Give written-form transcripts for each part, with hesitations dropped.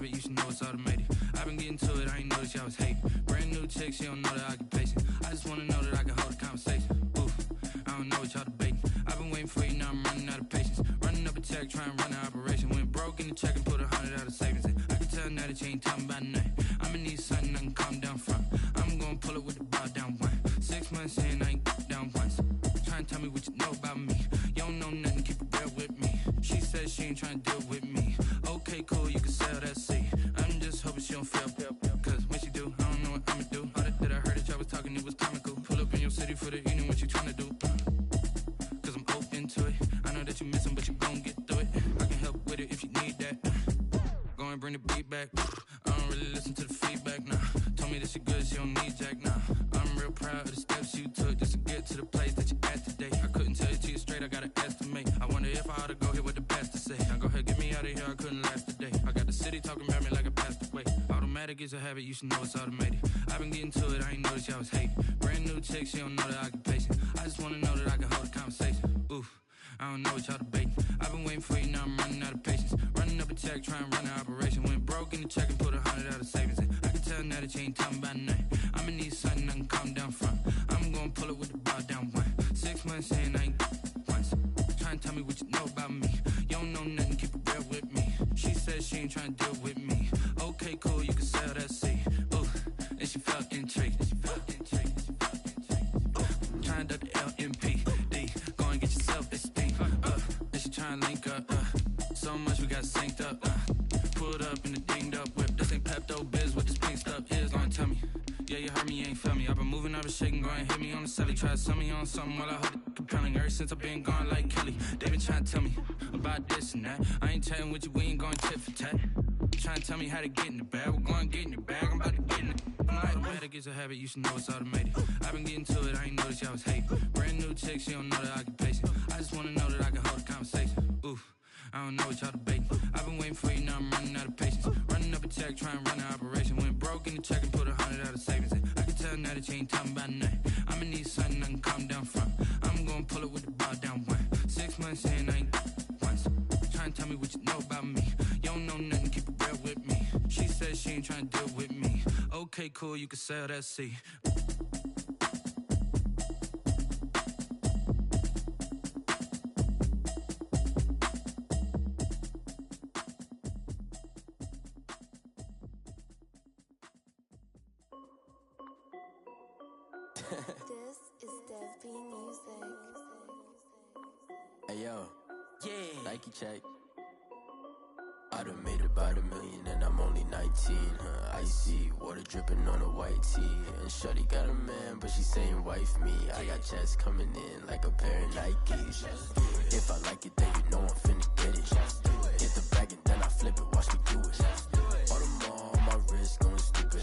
habit, you should know it's automated. I've been getting to it, I ain't noticed y'all was hating. Brand new chick, she don't know the occupation. I just wanna know that I can hold a conversation. Oof, I don't know what y'all debating. I've been waiting for you, now I'm running out of patience. Running up a check, trying to run an operation. Went broke in the check and put 100 out of savings in. I can tell now that you ain't talking about nothing. I'ma need something I can calm down from. I'm gonna pull it with the bar down one. 6 months in, I ain't down once. Trying to tell me what you know about me. You don't know nothing, keep it real with me. She says she ain't trying to deal with me. Okay, cool, you can sell that seat. I'm just hoping she don't fail. Cause when she do, I don't know what I'ma do. All that I heard that y'all was talking, it was comical. Pull up in your city for the evening, what you trying to do? Cause I'm open to it. I know that you missing, but you gon' get through it. I can help with it if you need that. Go and bring the beat back. I don't really listen to the feedback, nah. Told me that she good, she don't need jack, nah. I'm real proud of the steps you took just to get to the place that you at today. I couldn't tell it to you straight, I gotta estimate. I wonder if I ought to go here with the pastor say. Now go ahead, get me out of here, I couldn't last today. I got the city talking about me like I passed away. Automatic is a habit, you should know it's automated. I've been getting to it, I ain't noticed y'all was hating. Brand new chick, she don't know the occupation. I just wanna know that I can hold a conversation. Oof, I don't know what y'all debating. I've been waiting for you, now I'm running out of patience. Running up a check, trying to run an operation. Went broke in the check and put 100 out of savings in. I can tell now that you ain't talking about nothing. I'ma need something I can calm down from. I'm gonna pull it with the bar down one. 6 months in, I ain't once. Trying to tell me what you know about me. You don't know nothing, keep it real with me. She says she ain't trying to deal with me. Okay, cool, you can sell that seat. Ooh, and she felt intrigued. Trying to duck the LMPD. Go and get your self-esteem. And she trying to link up. So much we got synced up. Pulled up in the dinged up whip. This ain't Pepto-Biz, what this pink stuff is. Gonna tell me. Yeah, you heard me, you ain't feel me. I've been moving, I've been shaking, go and hit me on the celly. Try to sell me on something while I hold it compelling. Ever since I've been gone like Kelly, they been trying to tell me about this and that. I ain't chatting with you, we ain't going tit for tat. Trying to tell me how to get in the bag, we're going to get in your bag, I'm about to get in it. Automatic is a habit, you should know it's automated. I've been getting to it, I ain't noticed y'all was hating. Brand new chick, she don't know the occupation. I just wanna know that I can hold a conversation. Oof, I don't know what y'all debating. I've been waiting for you, now I'm running out of patience. Running up a check, trying to run an operation. Went broke in the check and put 100 out of savings in. I can tell now that you ain't talking about nothing. I'ma need something I can calm down from. I'm gonna pull it with the bar down one. 6 months in, I ain't once. Trying to tell me what you know about me. You don't know nothing, keep it real with me. She says she ain't trying to deal with me. Okay, cool, you can sell that seat. This is Dev B Music. Hey yo, yeah, Nike check. I done made about $1 million and I'm only 19. Icy water dripping on a white tee. And shorty got a man, but she saying wife me. I got checks coming in like a pair of Nikes. If I like it, then you know I'm finna get it. Get the bag and then I flip it, watch me do it. All them on my wrist going stupid.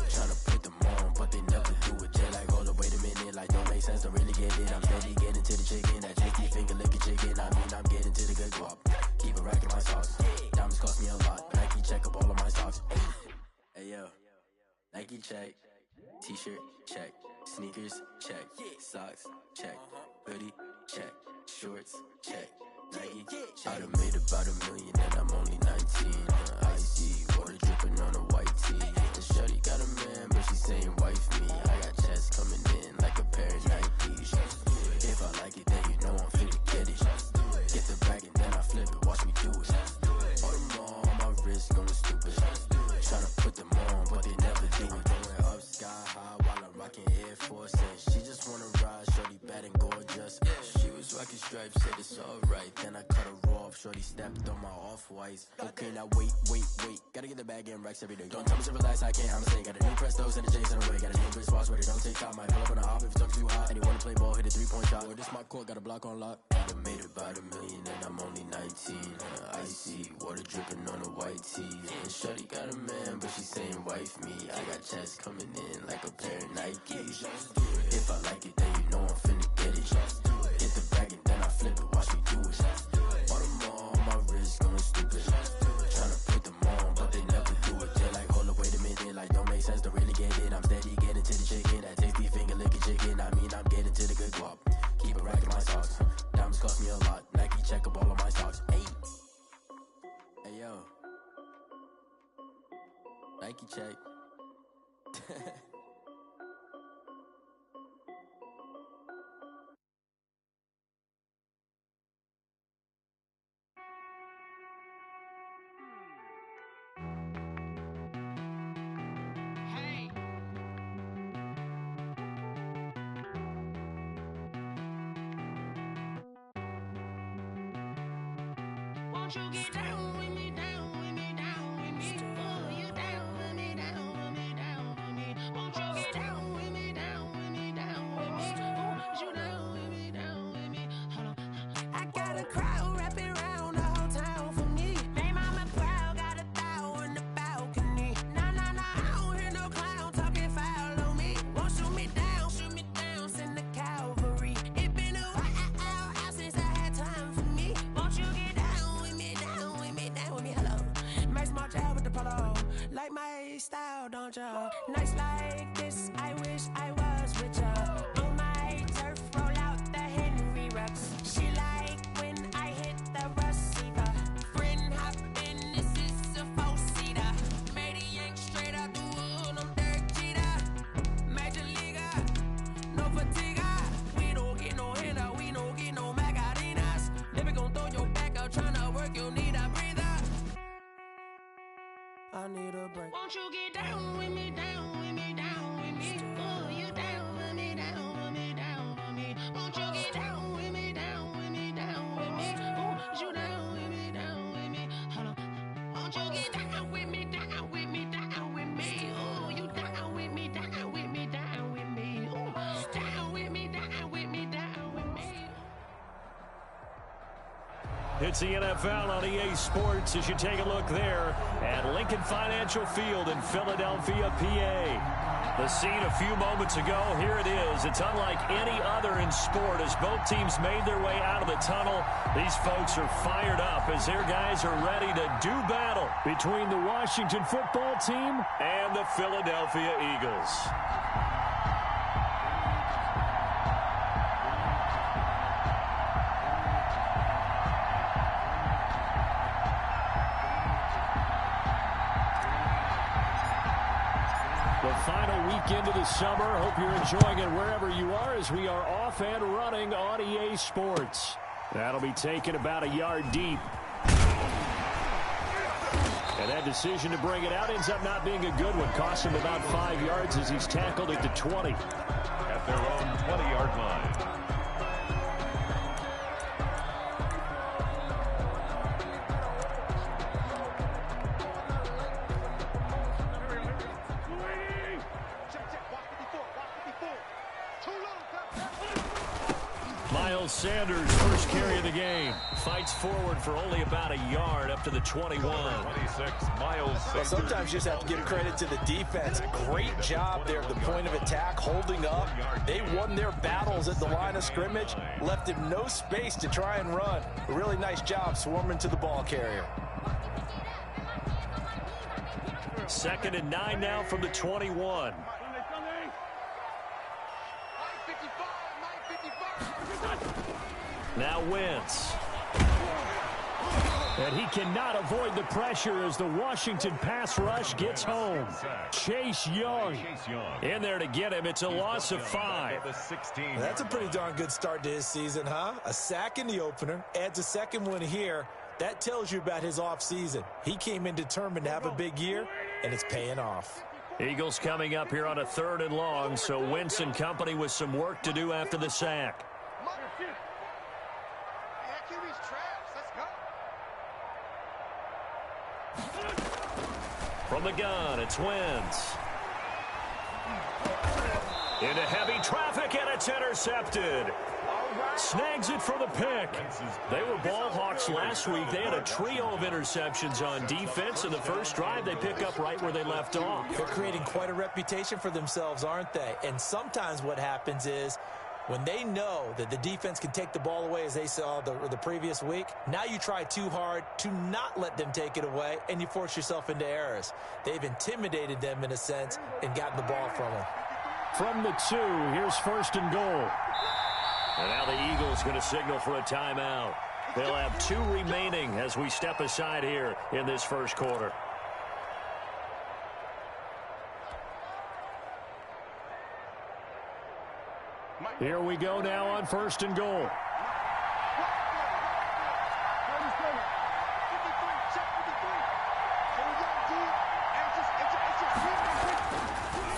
Tryna put them on, but they never do it. They like, hold up, wait a minute, like don't make sense, don't really get it. I'm steady getting to the chicken, that tasty finger licking chicken. I mean, I'm getting to the good guap. Keep it racking my sauce. Diamonds cost me a lot, Nike check up all of my stocks. Hey yo, Nike check, t-shirt check, sneakers check, socks check, hoodie check, shorts check, Nike check. I done made about $1 million and I'm only 19. Icy water dripping on a white tee. And shorty got a man, but she saying wife me. I got checks coming in like a pair of Nikes. If I like it, then you know I'm finna get it. Get the bag and then I flip it, watch me do it. All them on my wrist going stupid. Tryna put them on, but they never do it. Going up sky high while I'm rocking Air Force. And she just wanna ride, shorty bad and gorgeous. She was rocking stripes, said it's alright. Then I cut her off, shorty stepped on my off-whites. Okay, now wait. Gotta get the bag and racks every day. Don't tell me to relax, I can't, I'ma say. Got a new Prestos and a Jason away. Got a new Chris Fox where they don't take time. Might pull up on a hop if it's too hot. And he wanna play ball, hit a 3-point shot. Or this my court, got a block on lock. I done made about $1 million and I'm only 19. Icy water dripping on a white tee. And shorty got a man, but she saying wife me. I got checks coming in like a pair of Nikes. If I like it, then you know I'm finna get it. Get the bag and then I flip it, watch me do it. All them on my wrist going stupid. Tryna put them on, but they never do it. They're like, hold up, wait a minute, like don't make sense, don't really get it. I'm steady getting to the chicken, that tasty finger licking chicken. I mean, I'm getting to the good guap. Keep it racking my socks. Diamonds cost me a lot. Nike check up all of my stocks. Hey yo, Nike check. Won't you get down with me, down with me, down with me? Oh, you down with me, down with me, down with me. Won't you get down with me, down with me, down with me? Oh, you down with me, down with me? Hold on. I got a crowd wrapping around the whole town for me. They mama proud, got a thou on the balcony. Nah, nah, nah, I don't hear no clown talking foul on me. Won't shoot me down, send the cavalry. It been a while since I had time for me. Won't you get down with me, down with me, down with me? Hello. Max March out with the polo. Like my style, don't ya? Nights like this, I wish I was with ya. On my turf, roll out the Henry Rux. She like when I hit the receiver. Friend hop in, this is a four-seater. Made a yank straight out the wood, I'm Derek Jeter. Major leaguer, no fatigue. We don't get no handout, we don't get no Macarinas. Never gon' throw your back out, tryna work, you need a breather. I need a break. Won't you get down with me, down with me, down with me? Oh, you down with me, down with me, down with me? Won't you get down with me, down with me, down with me? Oh, you down with me, down with me? Hold on. Won't you get down with me, down with me, down with me? Oh, you down with me, down with me, down with me? Oh, down with me, down with me, down with me? It's the NFL on EA Sports as you take a look there at Lincoln Financial Field in Philadelphia, PA. The scene a few moments ago, here it is. It's unlike any other in sport as both teams made their way out of the tunnel. These folks are fired up as their guys are ready to do battle between the Washington football team and the Philadelphia Eagles. The final weekend of the summer. Hope you're enjoying it wherever you are as we are off and running on EA Sports. That'll be taken about a yard deep. And that decision to bring it out ends up not being a good one. Cost him about 5 yards as he's tackled at the 20. At their own 20-yard line. Miles Sanders, first carry of the game. Fights forward for only about a yard up to the 21. 26, Miles Sanders. Well, sometimes you just have to give credit to the defense. Great job there at the point of attack, holding up. They won their battles at the line of scrimmage, left him no space to try and run. A really nice job swarming to the ball carrier. 2nd and 9 now from the 21. Now Wentz. And he cannot avoid the pressure as the Washington pass rush gets home. Chase Young in there to get him. It's a loss of 5. That's a pretty darn good start to his season, huh? A sack in the opener, adds a second one here. That tells you about his offseason. He came in determined to have a big year, and it's paying off. Eagles coming up here on a 3rd and long, so Wentz and company with some work to do after the sack. From the gun, it's Wentz. Into heavy traffic, and it's intercepted. Snags it for the pick. They were ball hawks last week. They had a trio of interceptions on defense. In the first drive, they pick up right where they left off. They're creating quite a reputation for themselves, aren't they? And sometimes what happens is when they know that the defense can take the ball away, as they saw the previous week, now you try too hard to not let them take it away, and you force yourself into errors. They've intimidated them in a sense and gotten the ball from them. From the 2, here's 1st and goal. And now the Eagles going to signal for a timeout. They'll have 2 remaining as we step aside here in this first quarter. Here we go now on 1st and goal.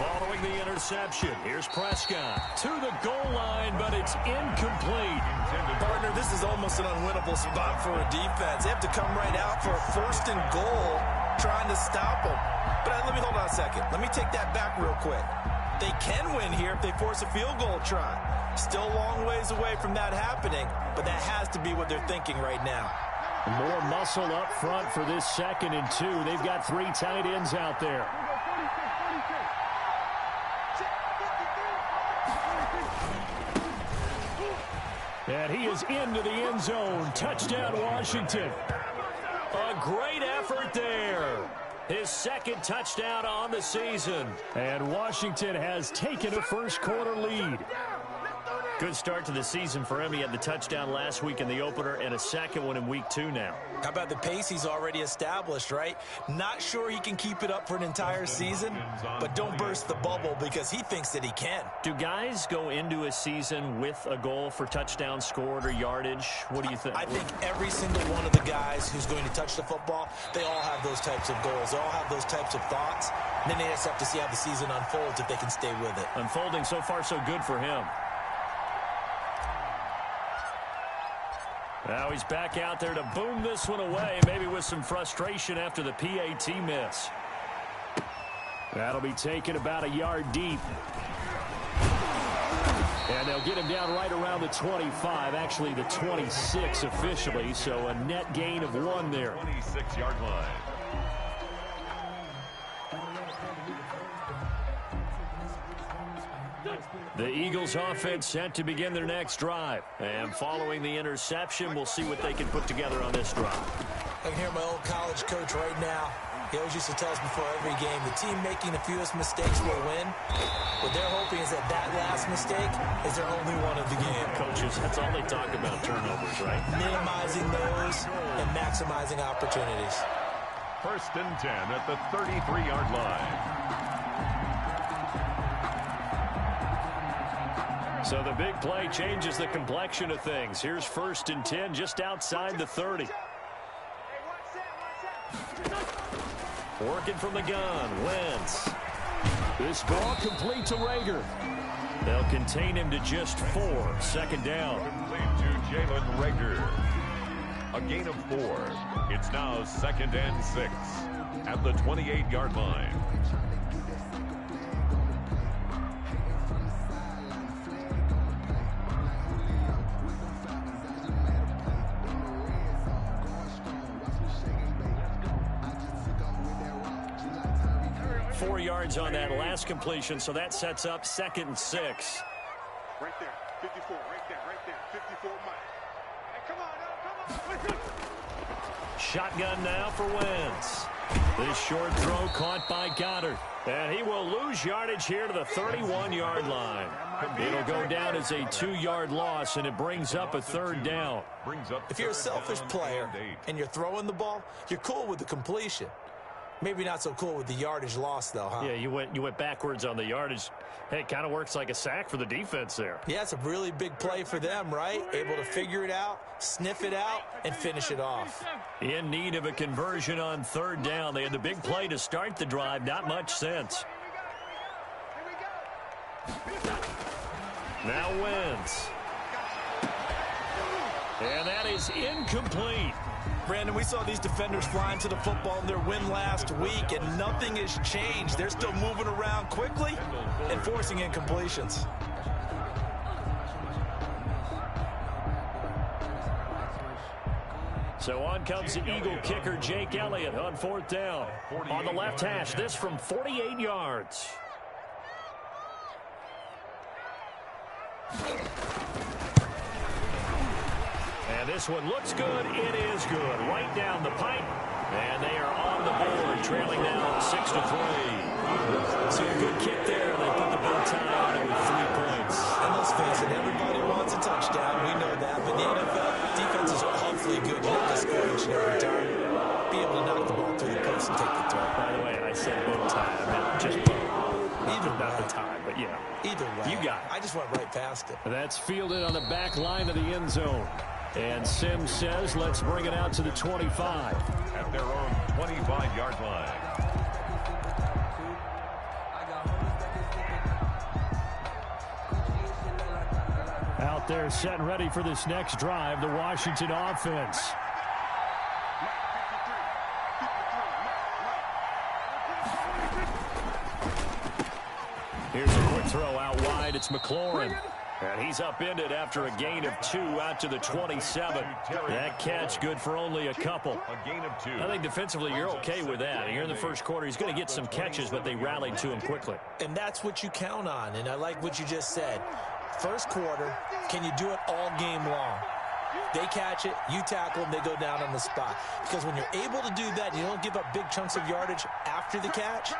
Following the interception, here's Prescott to the goal line, but it's incomplete. Partner, this is almost an unwinnable spot for a defense. They have to come right out for a 1st and goal, trying to stop them. But let me hold on a second. Let me take that back real quick. They can win here if they force a field goal try. Still a long ways away from that happening, but that has to be what they're thinking right now. More muscle up front for this 2nd and 2. They've got 3 tight ends out there. And he is into the end zone. Touchdown, Washington. A great effort there. His 2nd touchdown on the season. And Washington has taken a first-quarter lead. Good start to the season for him. He had the touchdown last week in the opener and a 2nd one in week 2 now. How about the pace he's already established, right? Not sure he can keep it up for an entire season, but don't burst the bubble because he thinks that he can. Do guys go into a season with a goal for touchdown scored or yardage? What do you think? I think every single one of the guys who's going to touch the football, they all have those types of goals. They all have those types of thoughts. And then they just have to see how the season unfolds if they can stay with it. Unfolding so far so good for him. Now he's back out there to boom this one away, maybe with some frustration after the PAT miss. That'll be taken about a yard deep. And they'll get him down right around the 25, actually the 26 officially, so a net gain of 1 there. 26-yard line. The Eagles offense set to begin their next drive. And following the interception, we'll see what they can put together on this drive. I can hear my old college coach right now. He always used to tell us before every game, the team making the fewest mistakes will win. What they're hoping is that that last mistake is their only one of the game. Coaches, that's all they talk about, turnovers, right? Minimizing those and maximizing opportunities. 1st and 10 at the 33-yard line. So the big play changes the complexion of things. Here's 1st and 10 just outside the 30. Working from the gun, Wentz. This ball complete to Rager. They'll contain him to just 4. 2nd down. Complete to Jalen Rager. A gain of 4. It's now 2nd and 6 at the 28-yard line. Yards on that last completion, so that sets up 2nd and 6. Right there, 54, right there, 54 miles. Hey, come on. Shotgun now for Wentz. This short throw caught by Goddard. And he will lose yardage here to the 31-yard line. It'll go down as a 2-yard loss, and it brings up a 3rd down. If you're a selfish player and you're throwing the ball, you're cool with the completion. Maybe not so cool with the yardage loss, though, huh? Yeah, you went backwards on the yardage. Hey, it kind of works like a sack for the defense there. Yeah, it's a really big play for them, right? Able to figure it out, sniff it out, and finish it off. In need of a conversion on 3rd down. They had the big play to start the drive. Not much sense. Now Wentz. And that is incomplete. Brandon, we saw these defenders flying to the football in their win last week, and nothing has changed. They're still moving around quickly and forcing incompletions. So on comes the Eagle kicker, Jake Elliott, on 4th down. On the left hash, this from 48 yards. And this one looks good. It is good. Right down the pipe. And they are on the board, trailing now 6-3. So a good kick there. They put the bow tie on it with 3 points. And let's face it, everybody wants a touchdown. We know that. But the NFL defense is awfully good. You have to score each and every time. Be able to knock the ball through the post and take the throw. By the way, I said bow tie. I meant just bow. Even Not the time, but yeah. Either way. You got it. I just went right past it. That's fielded on the back line of the end zone. And Sims says, let's bring it out to the 25. At their own 25-yard line. Out there set and ready for this next drive, the Washington offense. Here's a quick throw out wide. It's McLaurin. And he's upended after a gain of 2 out to the 27. That catch good for only a couple. A gain of 2. I think defensively you're okay with that. Here in the first quarter, he's going to get some catches, but they rallied to him quickly. And that's what you count on, and I like what you just said. First quarter, can you do it all game long? They catch it, you tackle them, they go down on the spot. Because when you're able to do that, you don't give up big chunks of yardage after the catch.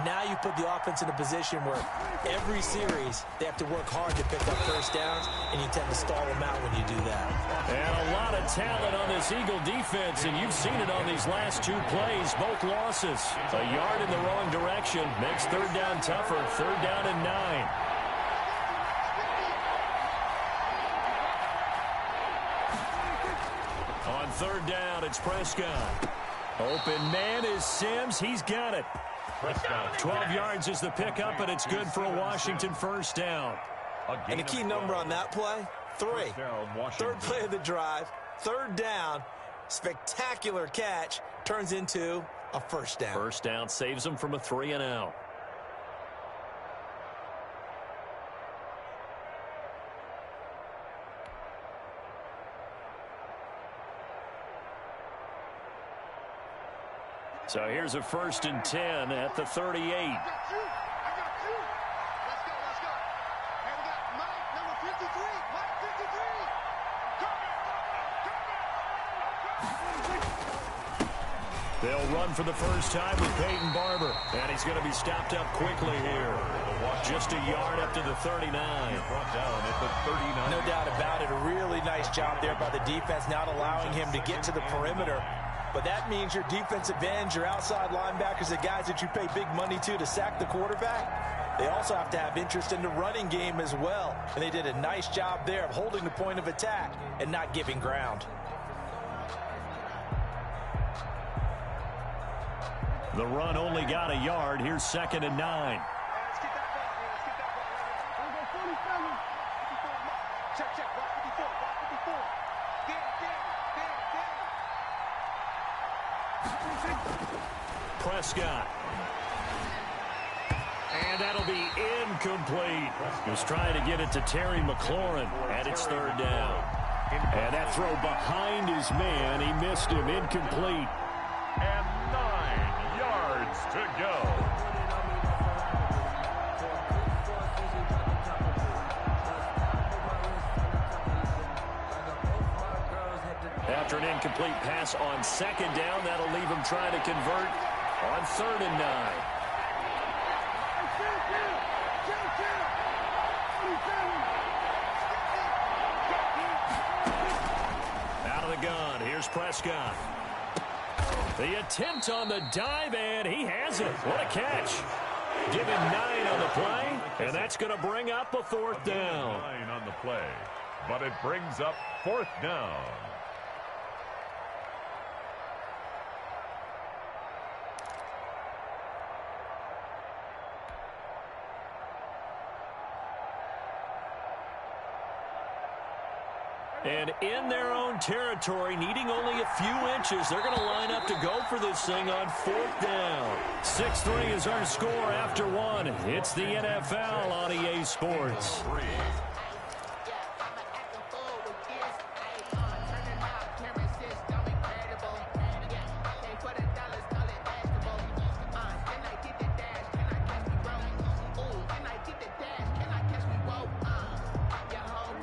Now you put the offense in a position where every series they have to work hard to pick up first downs, and you tend to stall them out when you do that. And a lot of talent on this Eagle defense, and you've seen it on these last 2 plays, both losses. A yard in the wrong direction makes third down tougher, 3rd down and 9. On 3rd down, it's Prescott. Open man is Sims. He's got it. 12 yards is the pickup, and it's good for a Washington first down. And the key number on that play, 3. 3rd play of the drive, 3rd down, spectacular catch, turns into a first down. First down saves them from a 3-and-out. So here's a 1st and 10 at the 38. I got you. Let's go. And we got Mike, number 53. Mike, 53. They'll run for the first time with Peyton Barber. And he's going to be stopped up quickly here. Just a yard up to the 39. Brought down at the 39. No doubt about it. A really nice job there by the defense, not allowing him to get to the perimeter. But that means your defensive ends, your outside linebackers, the guys that you pay big money to sack the quarterback, they also have to have interest in the running game as well. And they did a nice job there of holding the point of attack and not giving ground. The run only got a yard. Here's 2nd and 9. Let's get that ball. Let's get that ball. Let's go 47. 54. Check. Block 54. Prescott. And that'll be incomplete. He was trying to get it to Terry McLaurin, and it's 3rd down. And that throw behind his man, he missed him, incomplete. And 9 yards to go. After an incomplete pass on 2nd down, that'll leave him trying to convert on 3rd and 9. Out of the gun, here's Prescott. The attempt on the dive, and he has it. What a catch. Give him 9 on the play, and that's going to bring up a 4th down. 9 on the play, but it brings up 4th down. And in their own territory, needing only a few inches, they're going to line up to go for this thing on 4th down. 6-3 is our score after 1. It's the NFL on EA Sports.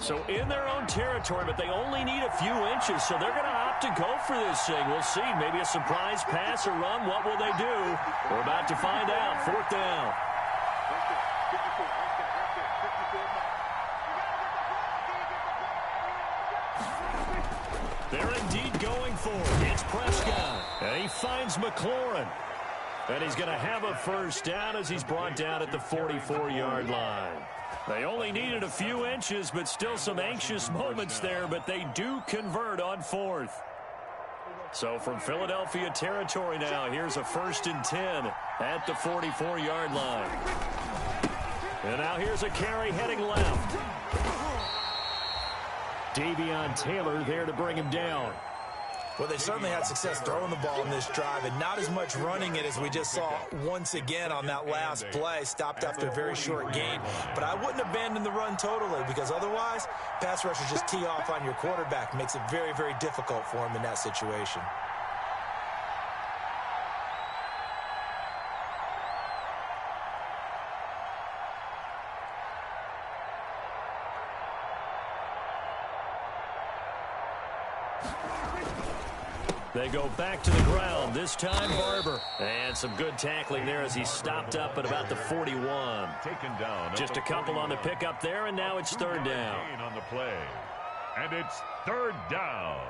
So in their own territory, but they only need a few inches, so they're going to opt to go for this thing. We'll see. Maybe a surprise pass or run. What will they do? We're about to find out. 4th down. They're indeed going for it. It's Prescott. And he finds McLaurin. And he's going to have a first down as he's brought down at the 44-yard line. They only needed a few inches, but still some anxious moments there, but they do convert on 4th. So from Philadelphia territory now, here's a 1st and 10 at the 44-yard line. And now here's a carry heading left. Davion Taylor there to bring him down. Well, they certainly had success throwing the ball in this drive and not as much running it as we just saw once again on that last play. Stopped after a very short gain. But I wouldn't abandon the run totally because otherwise, pass rushers just tee off on your quarterback. Makes it very, very difficult for him in that situation. They go back to the ground, this time Barber. And some good tackling there as he stopped up at about the 41. Taken down. Just a couple on the pickup there, and now it's 3rd down. On the play. And it's 3rd down.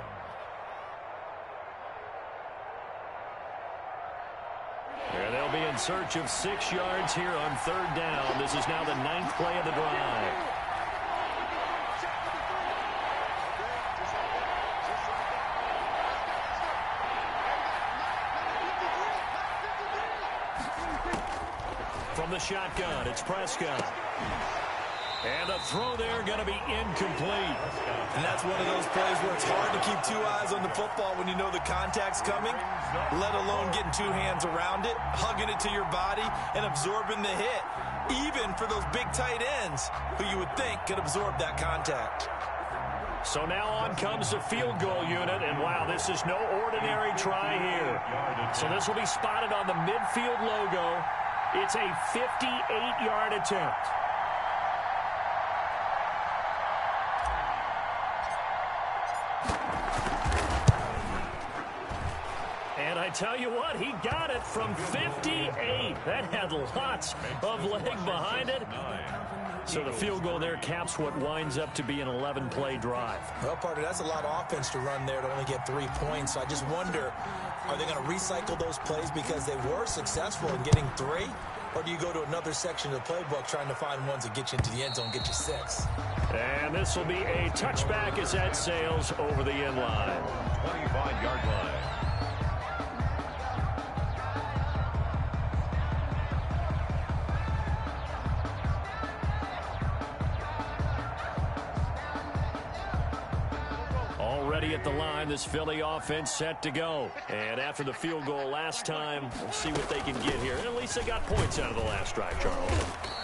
And they'll be in search of 6 yards here on 3rd down. This is now the 9th play of the drive. From the shotgun, it's Prescott. And the throw there going to be incomplete. And that's one of those plays where it's hard to keep 2 eyes on the football when you know the contact's coming, let alone getting 2 hands around it, hugging it to your body, and absorbing the hit, even for those big tight ends who you would think could absorb that contact. So now on comes the field goal unit, and wow, this is no ordinary try here. So this will be spotted on the midfield logo. It's a 58-yard attempt. And I tell you what, he got it from 58. That had lots of leg behind it. So the field goal there caps what winds up to be an 11-play drive. Well, partner, that's a lot of offense to run there to only get 3 points. So I just wonder, are they going to recycle those plays because they were successful in getting 3? Or do you go to another section of the playbook trying to find ones that get you into the end zone, get you 6? And this will be a touchback as that sails over the end line. 25-yard line. Already at the line, this Philly offense set to go. And after the field goal last time, we'll see what they can get here. At least they got points out of the last drive, Charles.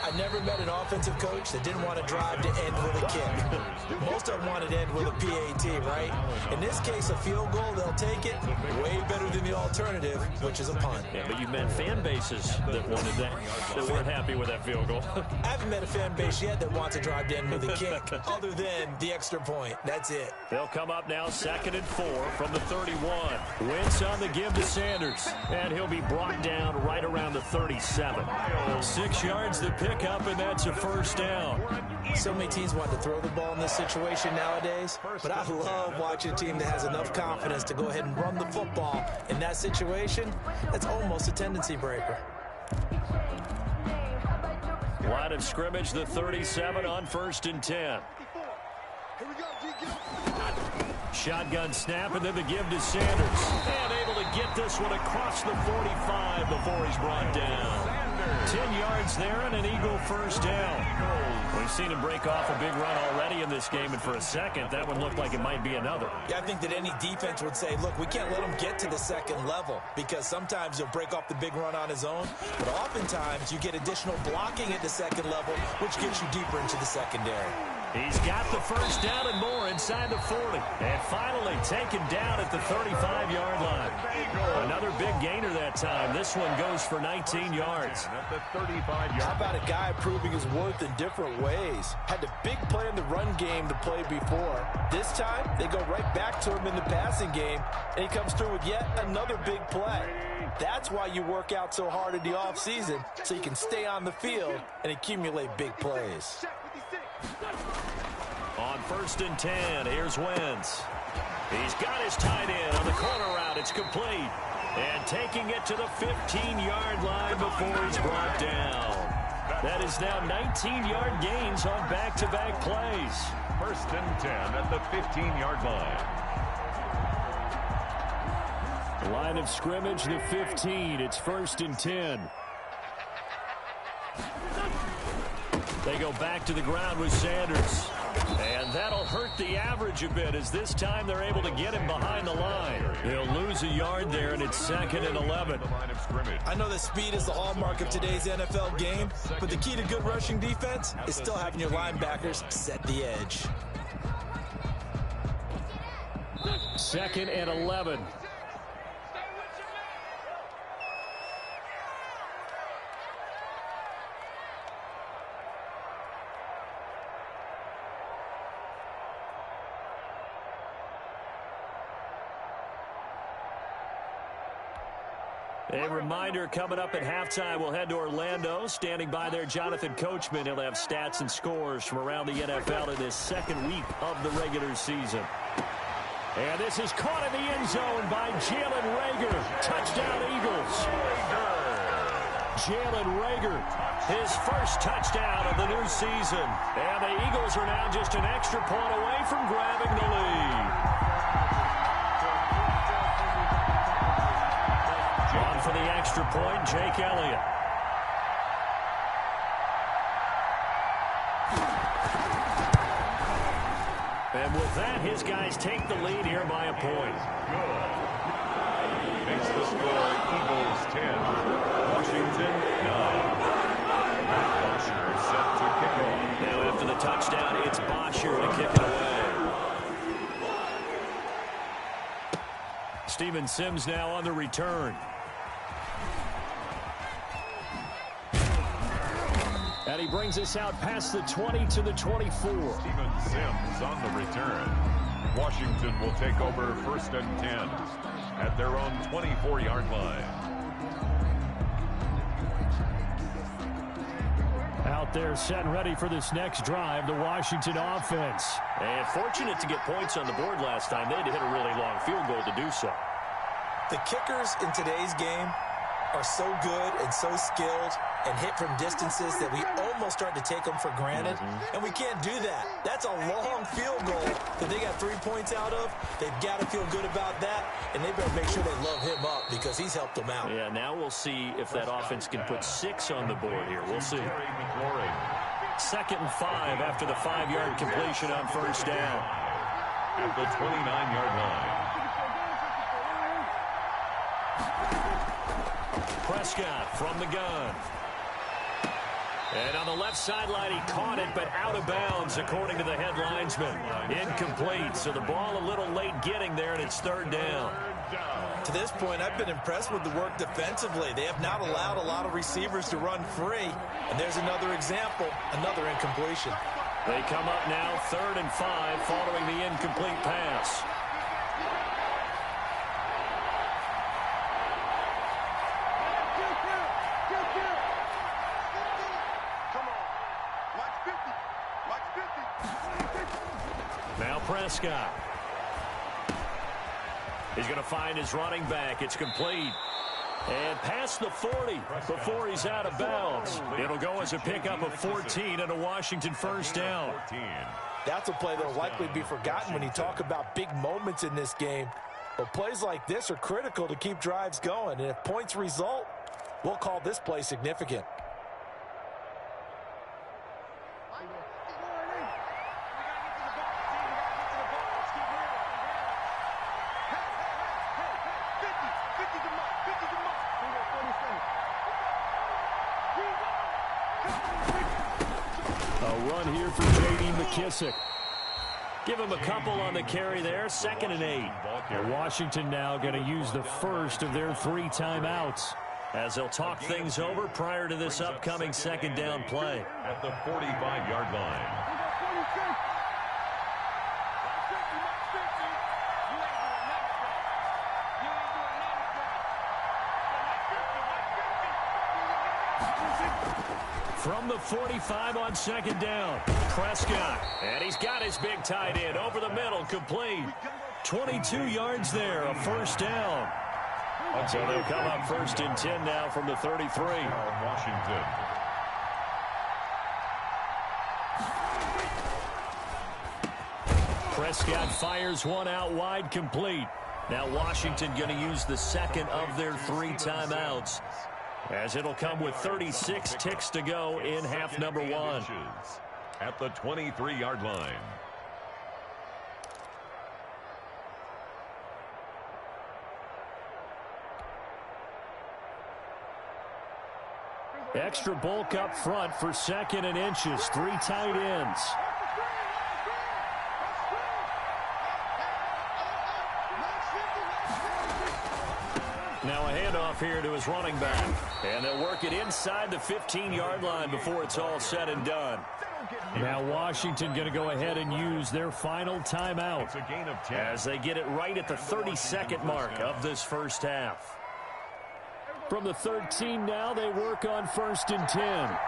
I never met an offensive coach that didn't want to drive to end with a kick. Most of them wanted to end with a PAT, right? In this case, a field goal, they'll take it. Way better than the alternative, which is a punt. Yeah, but you've met fan bases that wanted that, that weren't happy with that field goal. I haven't met a fan base yet that wants to drive to end with a kick, other than the extra point. That's it. They'll come up now 2nd and 4 from the 31. Wentz on the give to Sanders, and he'll be brought down right around the 37. 6 yards to pick up, and that's a first down. So many teams want to throw the ball in this situation nowadays, but I love watching a team that has enough confidence to go ahead and run the football. In that situation, that's almost a tendency breaker. Line of scrimmage, the 37 on 1st and 10. Shotgun snap, and then the give to Sanders. And able to get this one across the 45 before he's brought down. 10 yards there and an Eagle first down. We've seen him break off a big run already in this game, and for a second, that one looked like it might be another. Yeah, I think that any defense would say, look, we can't let him get to the 2nd level, because sometimes he'll break off the big run on his own, but oftentimes you get additional blocking at the 2nd level, which gets you deeper into the secondary. He's got the first down and more inside the 40. And finally taken down at the 35-yard line. Another big gainer that time. This one goes for 19 yards. At the 35-yard. How about a guy proving his worth in different ways? Had a big play in the run game the play before. This time, they go right back to him in the passing game, and he comes through with yet another big play. That's why you work out so hard in the offseason, so you can stay on the field and accumulate big plays. On 1st and 10, here's Wentz. He's got his tight end on the corner route. It's complete. And taking it to the 15-yard line before he's brought down. That is now 19-yard gains on back-to-back plays. 1st and 10 at the 15-yard line. Line of scrimmage, the 15. It's 1st and 10. They go back to the ground with Sanders. And that'll hurt the average a bit as this time they're able to get him behind the line. He'll lose a yard there, and it's 2nd and 11. I know that speed is the hallmark of today's NFL game, but the key to good rushing defense is still having your linebackers set the edge. 2nd and 11. A reminder coming up at halftime, we'll head to Orlando. Standing by there, Jonathan Coachman. He'll have stats and scores from around the NFL in this 2nd week of the regular season. And this is caught in the end zone by Jalen Reagor. Touchdown, Eagles. Jalen Reagor, his first touchdown of the new season. And the Eagles are now just an extra point away from grabbing the lead. On for the extra point, Jake Elliott. And with that, his guys take the lead here by a point. Good. Makes the score Eagles 10, Washington 9. Bosher set to kick off. Now after the touchdown, it's Bosher to kick it away. Steven Sims now on the return. And he brings us out past the 20 to the 24. Steven Sims on the return. Washington will take over 1st and 10 at their own 24-yard line. Out there set and ready for this next drive, the Washington offense. And fortunate to get points on the board last time. They had to hit a really long field goal to do so. The kickers in today's game are so good and so skilled and hit from distances that we almost start to take them for granted. And we can't do that. That's a long field goal that they got 3 points out of. They've got to feel good about that, and they better make sure they love him up because he's helped them out. Yeah, now we'll see if that offense can put 6 on the board here. We'll see. 2nd and 5 after the 5-yard completion on 1st down. At the 29-yard line. Prescott from the gun. And on the left sideline, he caught it, but out of bounds, according to the head linesman. Incomplete, so the ball a little late getting there, and it's 3rd down. To this point, I've been impressed with the work defensively. They have not allowed a lot of receivers to run free. And there's another example, another incompletion. They come up now 3rd and 5 following the incomplete pass. Now Prescott. He's going to find his running back. It's complete. And past the 40 before he's out of bounds. It'll go as a pickup of 14 and a Washington 1st down. That's a play that will likely be forgotten when you talk about big moments in this game. But plays like this are critical to keep drives going. And if points result, we'll call this play significant. McKissick. Give him a couple on the carry there. 2nd and 8. And Washington now going to use the first of their 3 timeouts as they'll talk things over prior to this upcoming 2nd down play. At the 45-yard line. From the 45 on 2nd down, Prescott. And he's got his big tight end over the middle, complete. 22 yards there, a 1st down. So they'll come up first and 10 now from the 33. Washington. Prescott fires one out wide, complete. Now Washington going to use the second of their 3 timeouts, as it'll come with 36 ticks to go in half number 1. At the 23-yard line. Extra bulk up front for 2nd and inches. 3 tight ends. Now a handoff here to his running back. And they'll work it inside the 15-yard line before it's all said and done. Now Washington going to go ahead and use their final timeout. It's a gain of 10. As they get it right at the 32nd mark of this first half. From the 13 now, they work on 1st and 10.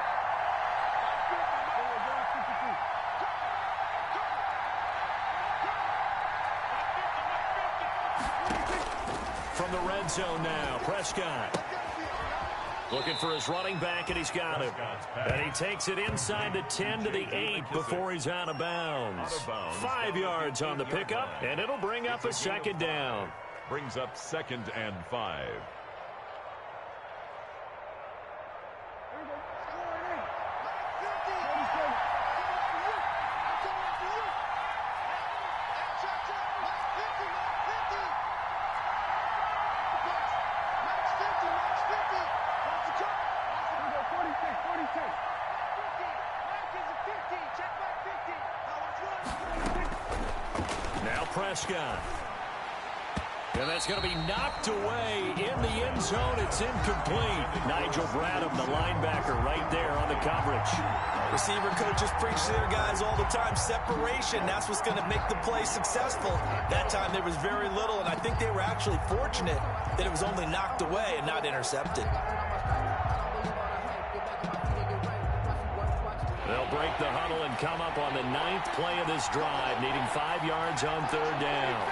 From the red zone now, Prescott. Looking for his running back, and he's got him. And he takes it inside the 10 to the 8 before he's out of bounds. 5 yards on the pickup, and it'll bring up a 2nd down. Brings up 2nd and 5. Prescott. And that's going to be knocked away in the end zone. It's incomplete. Nigel Bradham, the linebacker, right there on the coverage. Receiver coaches preach to their guys all the time. Separation, that's what's going to make the play successful. That time there was very little, and I think they were actually fortunate that it was only knocked away and not intercepted. They'll break the huddle and come up on the 9th play of this drive, needing 5 yards on 3rd down.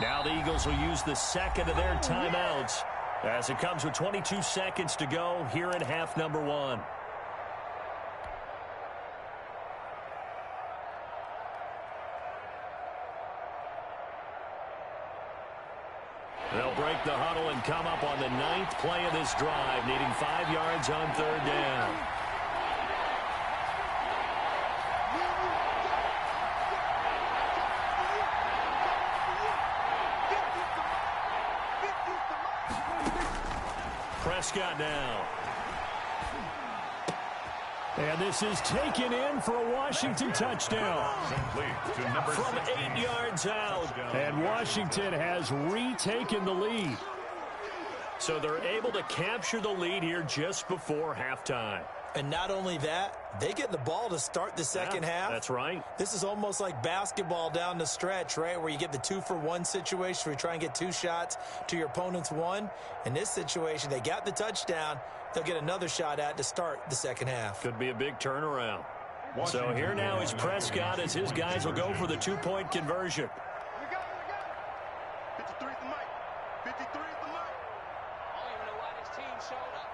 Now the Eagles will use the 2nd of their timeouts as it comes with 22 seconds to go here in half number 1. They'll break the huddle and come up on the 9th play of this drive, needing 5 yards on 3rd down. Prescott now. And this is taken in for a Washington touchdown. From 8 yards out. And Washington has retaken the lead. So they're able to capture the lead here just before halftime. And not only that, they get the ball to start the second half. That's right. This is almost like basketball down the stretch, right, where you get the 2-for-1 situation where you try and get 2 shots to your opponent's 1. In this situation, they got the touchdown. They'll get another shot at to start the second half. Could be a big turnaround. So here now is Prescott as his guys will go for the 2-point conversion. 53 is the mic. 53 is the mic. I don't even know why this team showed up.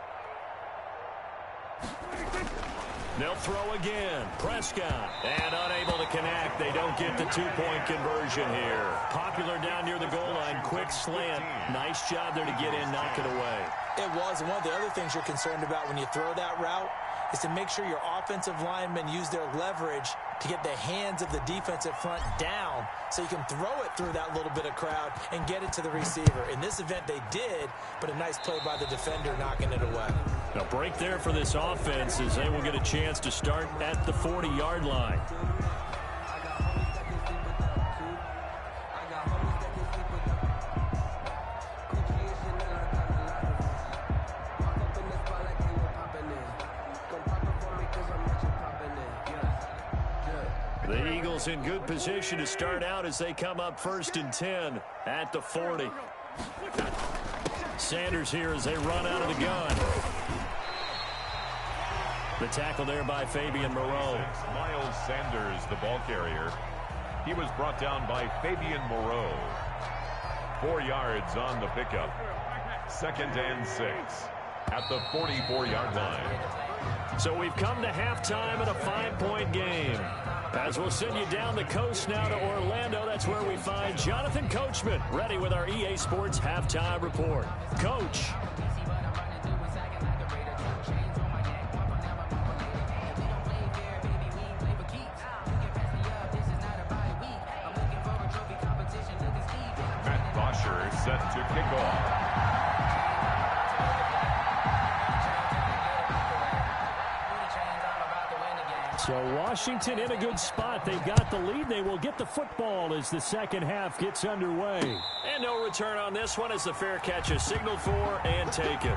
They'll throw again. Prescott. And unable to connect. They don't get the 2-point conversion here. Popular down near the goal line. Quick slant. Nice job there to get in, knock it away. It was. And one of the other things you're concerned about when you throw that route is to make sure your offensive linemen use their leverage to get the hands of the defensive front down so you can throw it through that little bit of crowd and get it to the receiver. In this event, they did, but a nice play by the defender knocking it away. A break there for this offense as they will get a chance to start at the 40-yard line. The Eagles in good position to start out as they come up 1st and 10 at the 40. Sanders here as they run out of the gun. The tackle there by Fabian Moreau. Miles Sanders, the ball carrier. He was brought down by Fabian Moreau. 4 yards on the pickup. 2nd and 6 at the 44-yard line. So we've come to halftime in a 5-point game. As we'll send you down the coast now to Orlando, that's where we find Jonathan Coachman ready with our EA Sports halftime report. Coach. Set to kick off. So Washington in a good spot. They've got the lead. They will get the football as the second half gets underway. And no return on this one as the fair catch is signaled for and taken.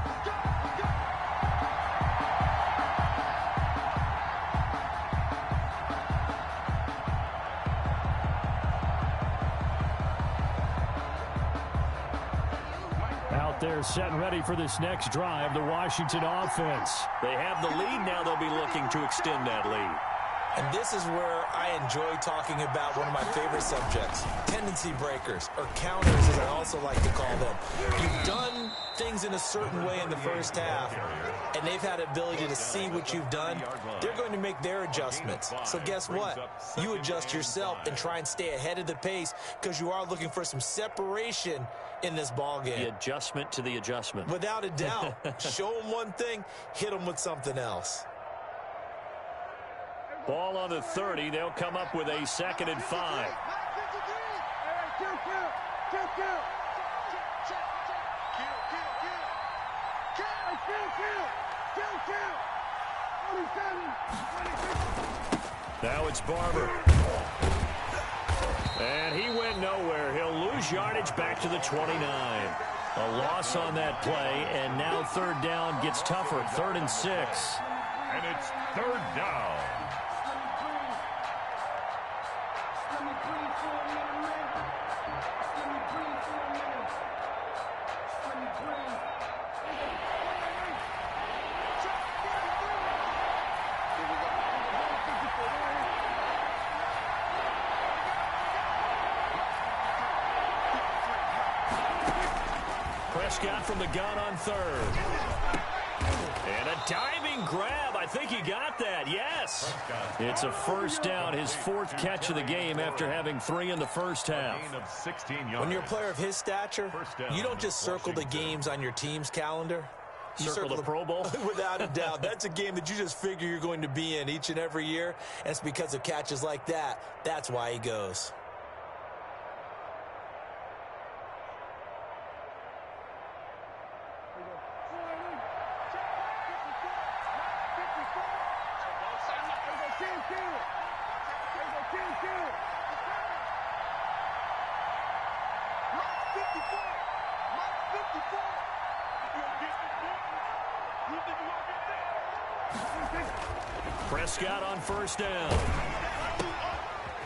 They're set and ready for this next drive, the Washington offense. They have the lead. Now they'll be looking to extend that lead. And this is where I enjoy talking about one of my favorite subjects, tendency breakers, or counters as I also like to call them. You've done things in a certain way in the first half, and they've had ability to see what you've done. They're going to make their adjustments. So guess what? You adjust yourself and try and stay ahead of the pace because you are looking for some separation in this ball game. The adjustment to the adjustment. Without a doubt. Show them one thing, hit them with something else. Ball on the 30. They'll come up with a 2nd and 5. Now it's Barber. And he went nowhere. He'll lose yardage back to the 29. A loss on that play, and now 3rd down gets tougher. 3rd and 6. And it's 3rd down. Prescott from the gun on 3rd. And a diving grab. I think he got that. Yes. It's a 1st down, his 4th catch of the game after having 3 in the first half. When you're a player of his stature, you don't just circle the games on your team's calendar. You circle the Pro Bowl? Without a doubt. That's a game that you just figure you're going to be in each and every year. And it's because of catches like that. That's why he goes. Prescott on 1st down.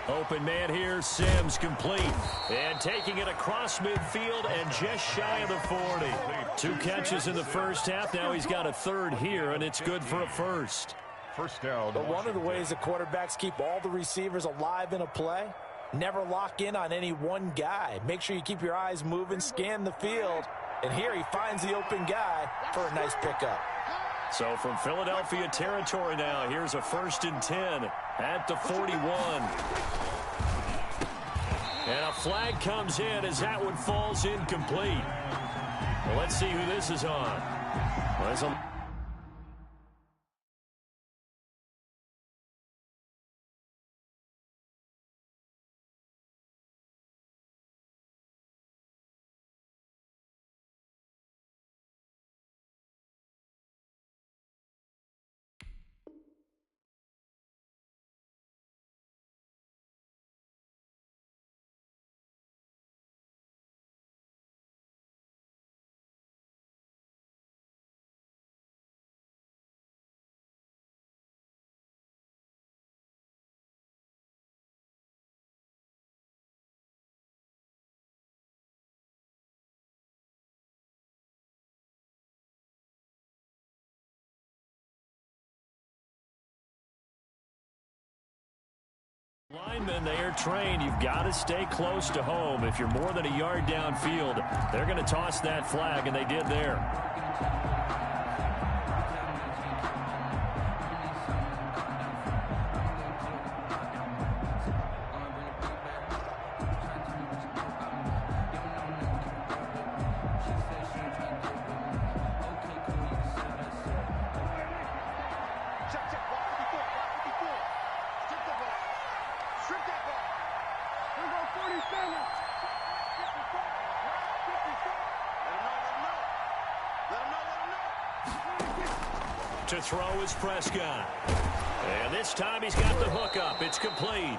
Open man here, Sims complete. And taking it across midfield and just shy of the 40. 2 catches in the first half. Now he's got a 3rd here, and it's good for a 1st. 1st down. But one of the ways that quarterbacks keep all the receivers alive in a play, never lock in on any one guy. Make sure you keep your eyes moving, scan the field. And here he finds the open guy for a nice pickup. So from Philadelphia territory now, here's a 1st and 10 at the 41. And a flag comes in as that one falls incomplete. Well, let's see who this is on. Well, Linemen, they are trained. You've got to stay close to home. If you're more than a yard downfield, they're going to toss that flag, and they did there. To throw is Prescott. And this time he's got the hook up. It's complete.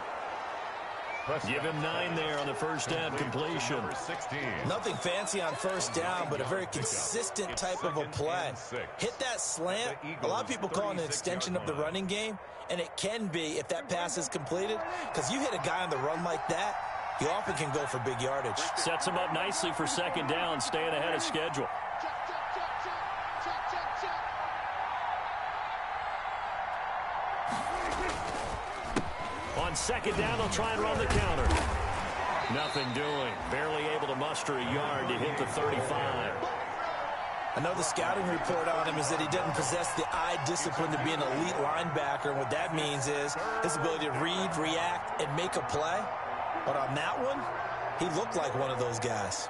Give him 9 there on the first down completion. Nothing fancy on first down, but a very consistent type of a play. Hit that slant. A lot of people call it an extension of the running game, and it can be if that pass is completed, because you hit a guy on the run like that, you often can go for big yardage. Sets him up nicely for second down, staying ahead of schedule. On second down, they'll try and run the counter. Nothing doing. Barely able to muster a yard to hit the 35. I know the scouting report on him is that he doesn't possess the eye discipline to be an elite linebacker, and what that means is his ability to read, react, and make a play. But on that one, he looked like one of those guys.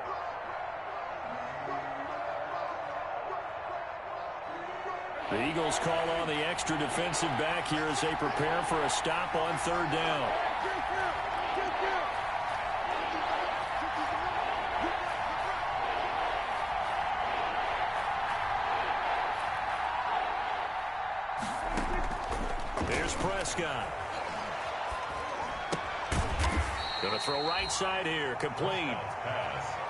The Eagles call on the extra defensive back here as they prepare for a stop on third down. Here's Prescott. Going to throw right side here, complete.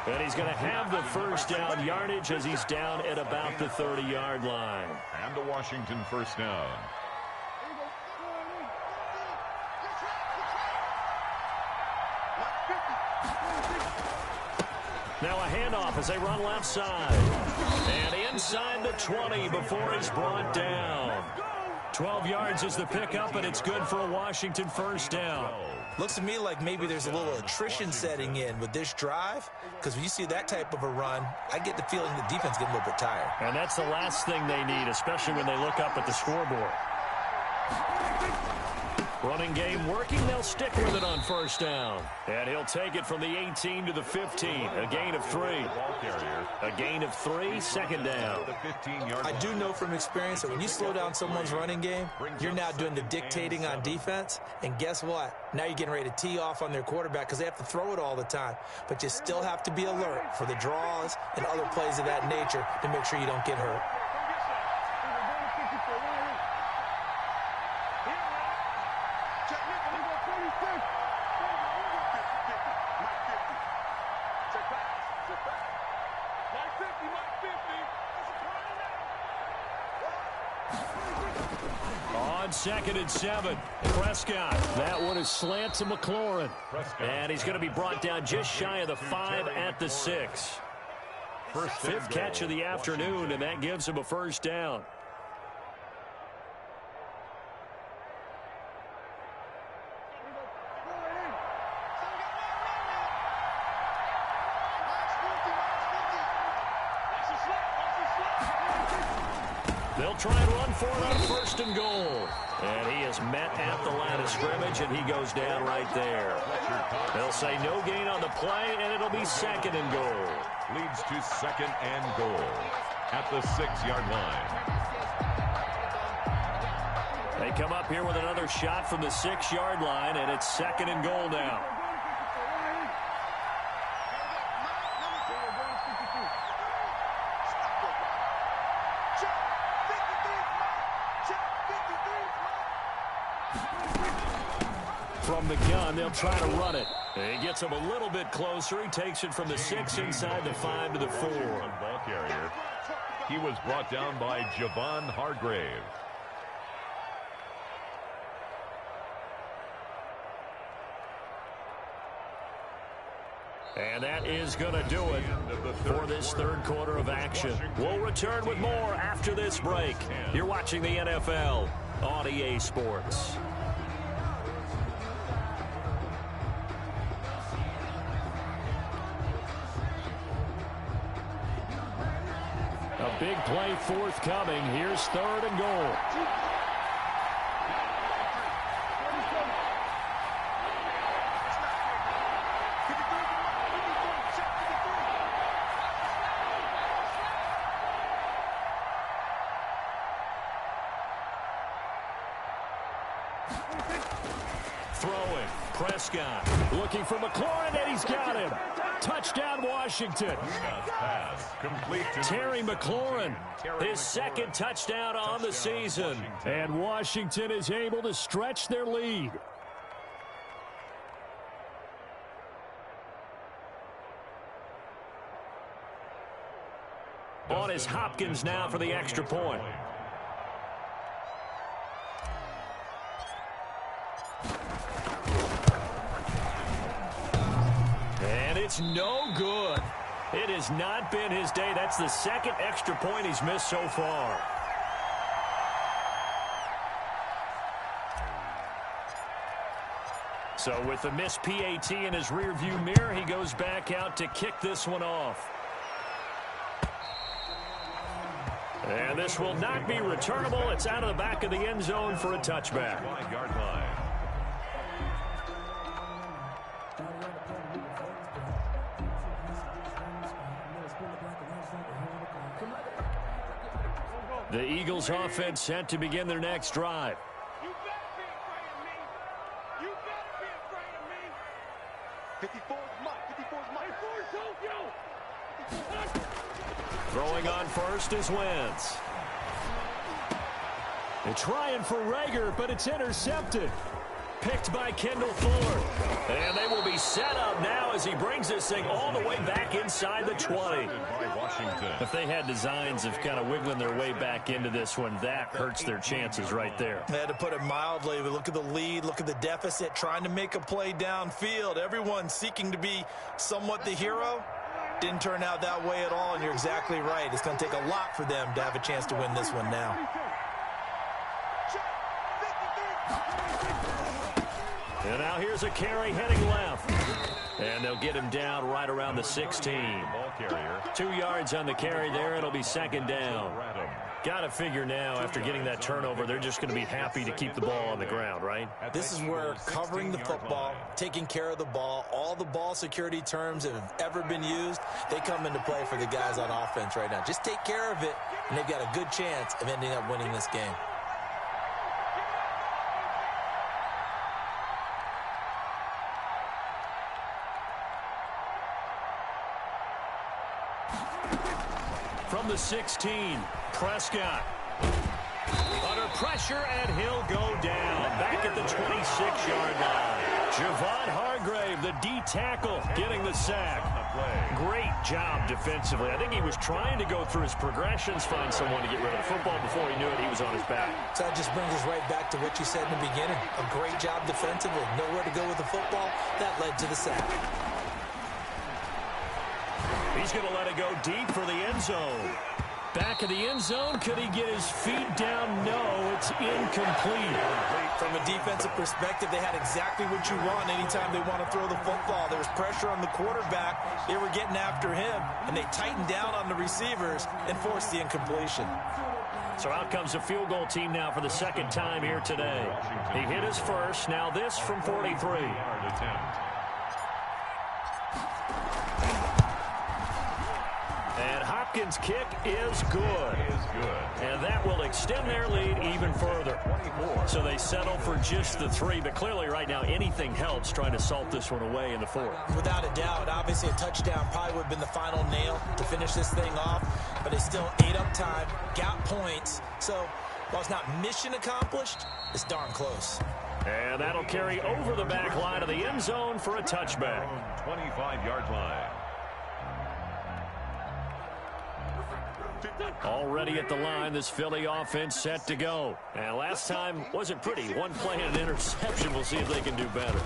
And he's going to have the first down yardage as he's down at about the 30-yard line. And a Washington first down. Now a handoff as they run left side. And inside the 20 before he's brought down. 12 yards is the pickup, and it's good for a Washington first down. Looks to me like maybe there's a little attrition setting in with this drive, because when you see that type of a run, I get the feeling the defense getting a little bit tired. And that's the last thing they need, especially when they look up at the scoreboard. Running game working, they'll stick with it on first down. And he'll take it from the 18 to the 15, a gain of 3. A gain of 3, second down. I do know from experience that when you slow down someone's running game, you're now doing the dictating on defense. And guess what? Now you're getting ready to tee off on their quarterback because they have to throw it all the time. But you still have to be alert for the draws and other plays of that nature to make sure you don't get hurt. On 2nd and 7, Prescott. That one is slant to McLaurin. And he's going to be brought down just shy of the 5 at the 6. Fifth catch of the afternoon, and that gives him a first down. They'll try and run for it on 1st and goal. And he is met at the line of scrimmage, and he goes down right there. They'll say no gain on the play, and it'll be 2nd and goal. Leads to 2nd and goal at the 6-yard line. They come up here with another shot from the 6-yard line, and it's 2nd and goal now. From the gun, they'll try to run it. He gets him a little bit closer. He takes it from the 6 inside the 5 to the 4. Ball carrier. He was brought down by Javon Hargrave. And that is going to do it for this third quarter of action. We'll return with more after this break. You're watching the NFL on EA Sports. big play forthcoming. Here's 3rd and goal. Throwing. Prescott looking for McLaurin, and he's got him. Touchdown, Washington. Terry McLaurin, his 2nd touchdown on the season. And Washington is able to stretch their lead. On is Hopkins now for the extra point. And it's no good. It has not been his day. That's the 2nd extra point he's missed so far. So with the missed PAT in his rearview mirror, he goes back out to kick this one off. And this will not be returnable. It's out of the back of the end zone for a touchback. 5-yard line. The Eagles offense set to begin their next drive. You better be afraid of me. You better be afraid of me. 54 is mine. 54 is mine. 54 is Tokyo. Throwing on first is Wentz. They're trying for Rager, but it's intercepted. Picked by Kendall Fuller. And they will be set up now as he brings this thing all the way back inside the 20. If they had designs of kind of wiggling their way back into this one, that hurts their chances right there. They had to put it mildly. But look at the lead, look at the deficit, trying to make a play downfield. Everyone seeking to be somewhat the hero. Didn't turn out that way at all, and you're exactly right. It's going to take a lot for them to have a chance to win this one now. And now here's a carry heading left. And they'll get him down right around the 16. Ball carrier. 2 yards on the carry there. It'll be 2nd down. Got to figure now, after getting that turnover, they're just going to be happy to keep the ball on the ground, right? This is where covering the football, taking care of the ball, all the ball security terms that have ever been used, they come into play for the guys on offense right now. Just take care of it, and they've got a good chance of ending up winning this game. From the 16, Prescott. Under pressure, and he'll go down. Back at the 26-yard line. Javon Hargrave, the D tackle, getting the sack. Great job defensively. I think he was trying to go through his progressions, find someone to get rid of the football. Before he knew it, he was on his back. So that just brings us right back to what you said in the beginning. A great job defensively. Nowhere to go with the football. That led to the sack. He's going to let it go deep for the end zone. Back of the end zone. Could he get his feet down? No, it's incomplete. From a defensive perspective, they had exactly what you want anytime they want to throw the football. There was pressure on the quarterback. They were getting after him, and they tightened down on the receivers and forced the incompletion. So out comes the field goal team now for the 2nd time here today. He hit his first. Now this from 43. And Hopkins' kick is good. And that will extend their lead even further. So they settle for just the 3. But clearly right now anything helps trying to salt this one away in the 4th. Without a doubt, obviously a touchdown probably would have been the final nail to finish this thing off. But they still ate up time, got points. So while it's not mission accomplished, it's darn close. And that'll carry over the back line of the end zone for a touchback. 25-yard line. Already at the line, this Philly offense set to go. And last time wasn't pretty. One play and an interception. We'll see if they can do better.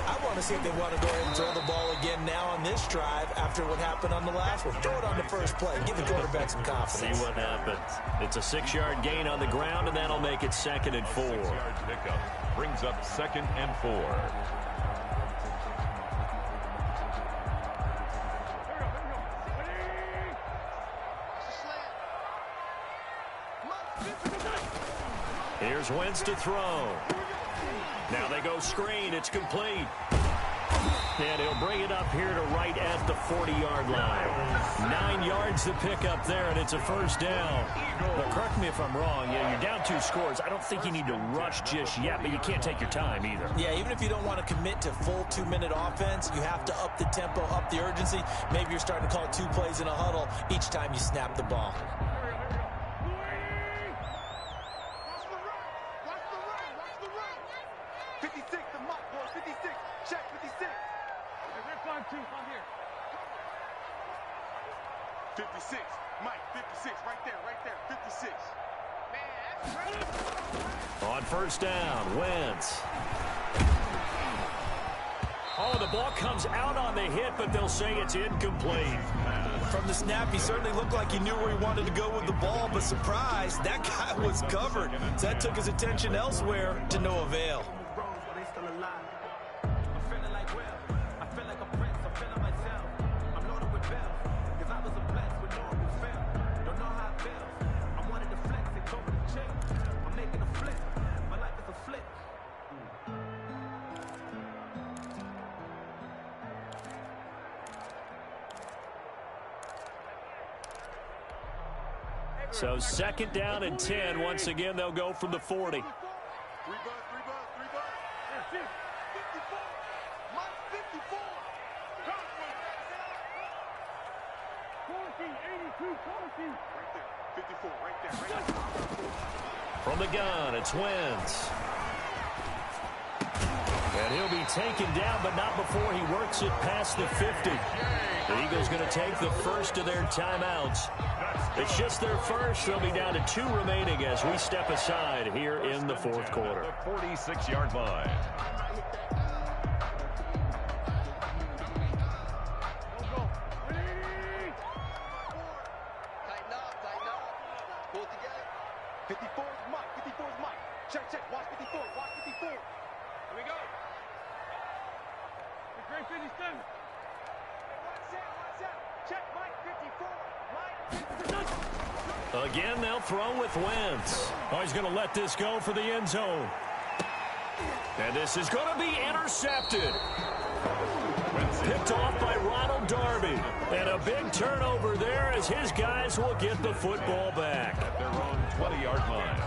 I want to see if they want to go ahead and throw the ball again now on this drive after what happened on the last one. Throw it on the first play. Give the quarterback some confidence. See what happens. It's a 6-yard gain on the ground, and that'll make it 2nd and 4. 6-yard pickup brings up 2nd and 4. Here's Wentz to throw. Now they go screen. It's complete. And he'll bring it up here to right at the 40-yard line. 9 yards to pick up there, and it's a first down. But correct me if I'm wrong. Yeah, you're down 2 scores. I don't think you need to rush just yet, but you can't take your time either. Yeah, even if you don't want to commit to full 2-minute offense, you have to up the tempo, up the urgency. Maybe you're starting to call 2 plays in a huddle each time you snap the ball. On first down, Wentz. Oh, the ball comes out on the hit, but they'll say it's incomplete. From the snap, he certainly looked like he knew where he wanted to go with the ball, but surprise, that guy was covered. So that took his attention elsewhere to no avail. So second down and 10. Once again, they'll go from the 40. From the gun, it's Wentz. And he'll be taken down, but not before he works it past the 50. The Eagles going to take the first of their timeouts. It's just their first. They'll be down to 2 remaining as we step aside here in the fourth quarter. The 46-yard line. Tighten up. Pull it together. 54 is Mike. 54 is Mike. Check. Watch 54. Watch 54. Here we go. The great 57. Watch out. Check Mike 54. Again, they'll throw with Wentz. Oh, he's going to let this go for the end zone. And this is going to be intercepted. Picked off by Ronald Darby. And a big turnover there as his guys will get the football back. At their own 20-yard line.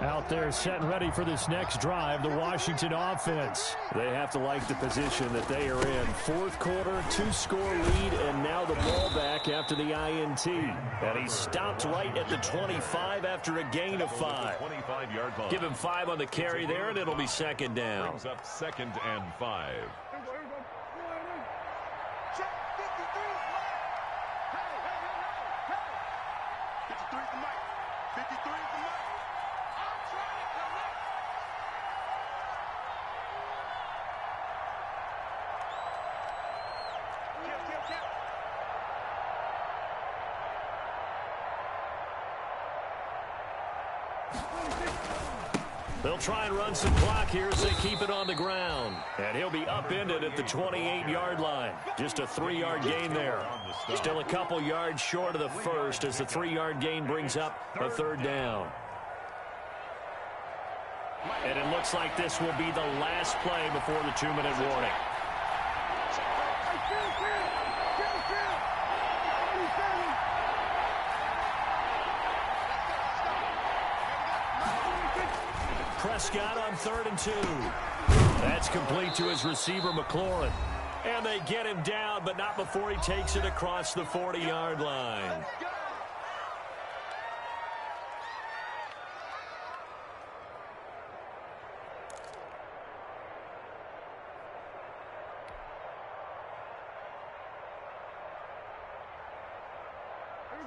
Out there set and ready for this next drive, the Washington offense. They have to like the position that they are in. Fourth quarter, 2-score lead, and now the ball back after the INT. And he stopped right at the 25 after a gain of 5. 25-yard line. Give him 5 on the carry there, and it'll be second down. Brings up 2nd and 5. Check 53 is Mike. Hey. 53 is the Mike. 53 is the Mike. I'm trying to collect. Kill. They'll try and run some clock here as they keep it on the ground. And he'll be upended at the 28-yard line. Just a 3-yard gain there. Still a couple yards short of the first as the 3-yard gain brings up a third down. And it looks like this will be the last play before the 2-minute warning. Prescott on 3rd and 2. That's complete to his receiver, McLaurin. And they get him down, but not before he takes it across the 40-yard line.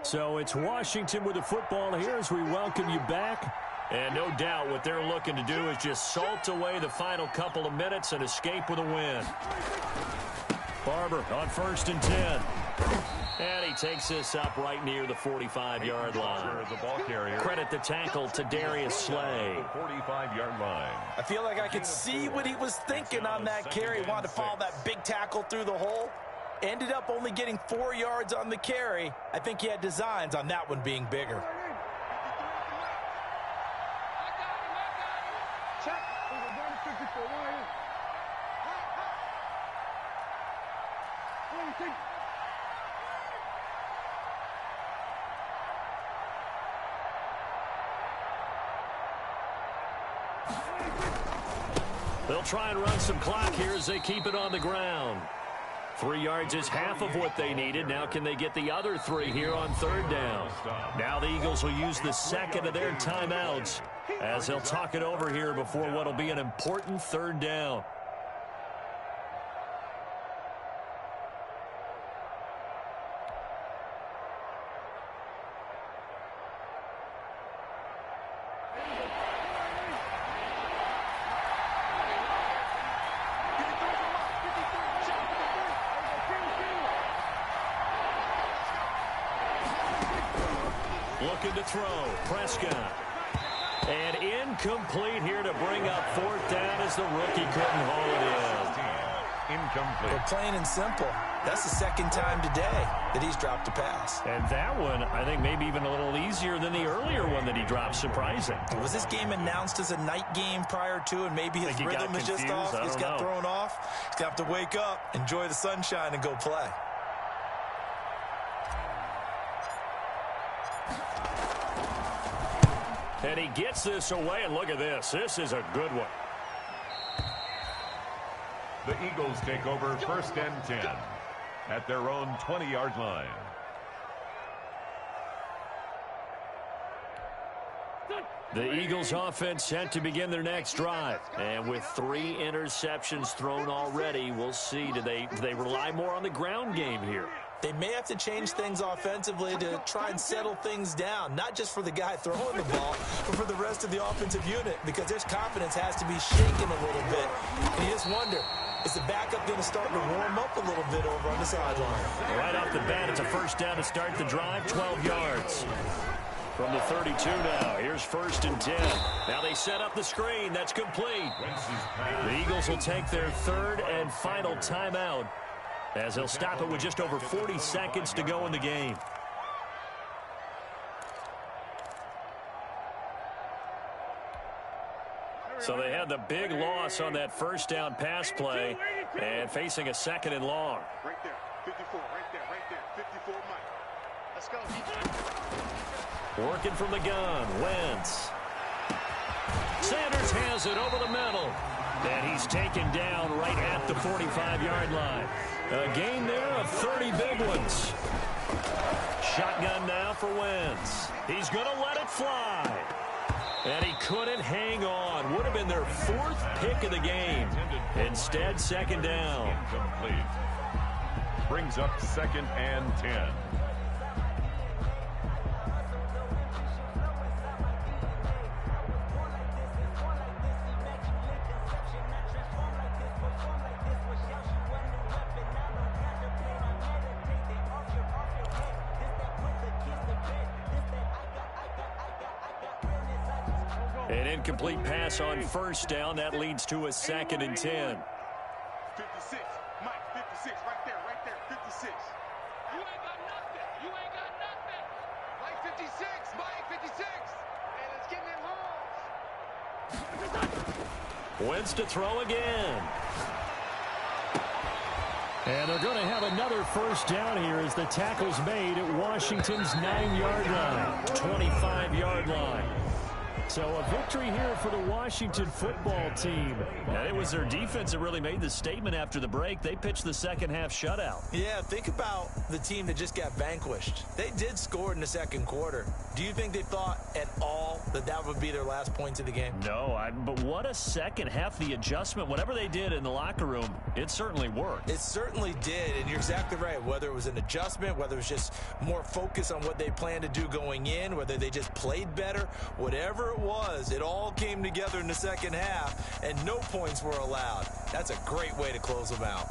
So it's Washington with the football here as we welcome you back. And no doubt what they're looking to do is just salt away the final couple of minutes and escape with a win. Barber on 1st and 10. And he takes this up right near the 45-yard line. The ball carrier. Credit the tackle to Darius Slay. The 45-yard line. I feel like I could see what he was thinking on that carry. He wanted to follow that big tackle through the hole. Ended up only getting 4 yards on the carry. I think he had designs on that one being bigger. They'll try and run some clock here as they keep it on the ground. 3 yards is half of what they needed. Now can they get the other 3 here on third down? Now the Eagles will use the second of their timeouts as they'll talk it over here before what will be an important third down. Looking to throw. Prescott. And incomplete here to bring up fourth down as the rookie couldn't hold it in. Incomplete. But plain and simple, that's the second time today that he's dropped a pass. And that one, I think, maybe even a little easier than the earlier one that he dropped. Surprising. Was this game announced as a night game prior to, and maybe his rhythm is just off? He's got thrown off. He's going to have to wake up, enjoy the sunshine, and go play. And he gets this away, and look at this. This is a good one. The Eagles take over first and 10 at their own 20-yard line. The Eagles offense set to begin their next drive. And with 3 interceptions thrown already, we'll see. Do they rely more on the ground game here? They may have to change things offensively to try and settle things down, not just for the guy throwing the ball, but for the rest of the offensive unit, because their confidence has to be shaken a little bit. And you just wonder, is the backup going to start to warm up a little bit over on the sideline? Right off the bat, it's a first down to start the drive, 12 yards. From the 32 now, here's first and 10. Now they set up the screen. That's complete. The Eagles will take their third and final timeout as they'll stop it with just over 40 seconds to go in the game. So they had the big loss on that first down pass play and facing a second and long. Right there, 54, right there, 54, Mike. Let's go. Working from the gun, Wentz. Sanders has it over the middle. And he's taken down right at the 45-yard line. A gain there of 30 big ones. Shotgun now for Wentz. He's going to let it fly. And he couldn't hang on. Would have been their 4th pick of the game. Instead, second down. Incomplete. Brings up second and 10. An incomplete pass on first down. That leads to a second and 10. 56, Mike, 56, right there, 56. You ain't got nothing. You ain't got nothing. Mike, 56, Mike, 56. Hey, let's get in holes. Wentz to throw again. And they're going to have another first down here as the tackle's made at Washington's 9-yard line, 25-yard line. So a victory here for the Washington football team. And it was their defense that really made the statement after the break. They pitched the second-half shutout. Yeah, think about the team that just got vanquished. They did score in the second quarter. Do you think they thought at all that that would be their last points of the game? No, but what a second half. The adjustment, whatever they did in the locker room, it certainly worked. It certainly did, and you're exactly right. Whether it was an adjustment, whether it was just more focus on what they planned to do going in, whether they just played better, whatever it was, it all came together in the second half, and no points were allowed. That's a great way to close them out.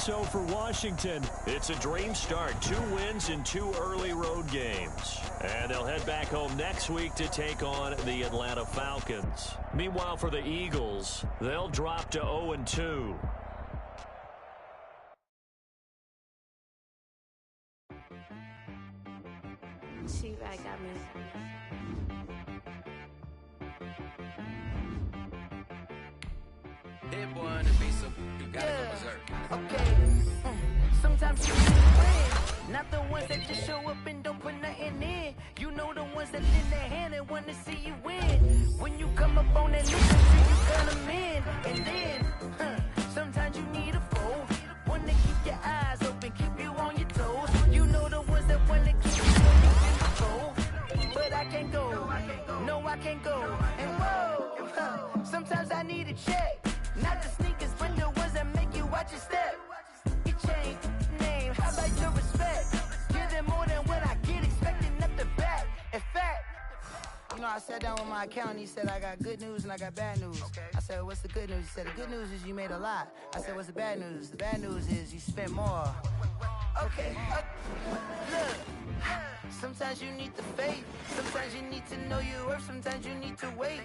so for Washington. It's a dream start. 2 wins in 2 early road games. And they'll head back home next week to take on the Atlanta Falcons. Meanwhile, for the Eagles, they'll drop to 0-2. She right got me. Hit boy on the beat, so you gotta go berserk. Okay. Sometimes you need a friend, not the ones that just show up and don't put nothing in. You know the ones that lend their hand and want to see you win. When you come up on that list, you cut them in. And then, sometimes you need a foe, one to keep your eyes open, keep you on your toes. You know the ones that want to keep you when you in the fold. But I can't go, no I can't go. And whoa, sometimes I need a check. Not the sneakers, but the ones that make you watch your step. Your chain, name, how about your respect? Give them more than what I get, expecting up the back. In fact, you know, I sat down with my accountant, he said, I got good news and I got bad news. I said, what's the good news? He said, the good news is you made a lot. I said, what's the bad news? The bad news is you spent more. Okay, look. Sometimes you need the faith. Sometimes you need to know your worth. Sometimes you need to wait.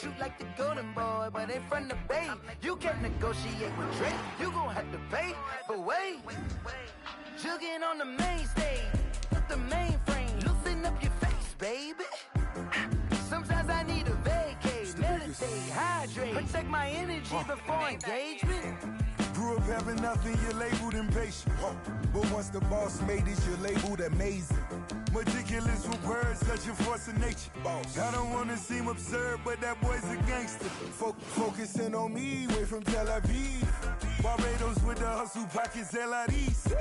Shoot like the golden boy, but ain't from the bay. You can't negotiate with Drake. You gon' have to pay. But wait, jugging on the main stage with the mainframe. Loosen up your face, baby. Sometimes I need a vacate, meditate, hydrate, protect my energy before engagement. Grew up having nothing, you're labeled impatient. But once the boss made it, you're labeled amazing. Meticulous with words, such a force of nature. I don't want to seem absurd, but that boy's a gangster. Focusing on me, way from Tel Aviv. Barbados with the hustle pockets, LIDs.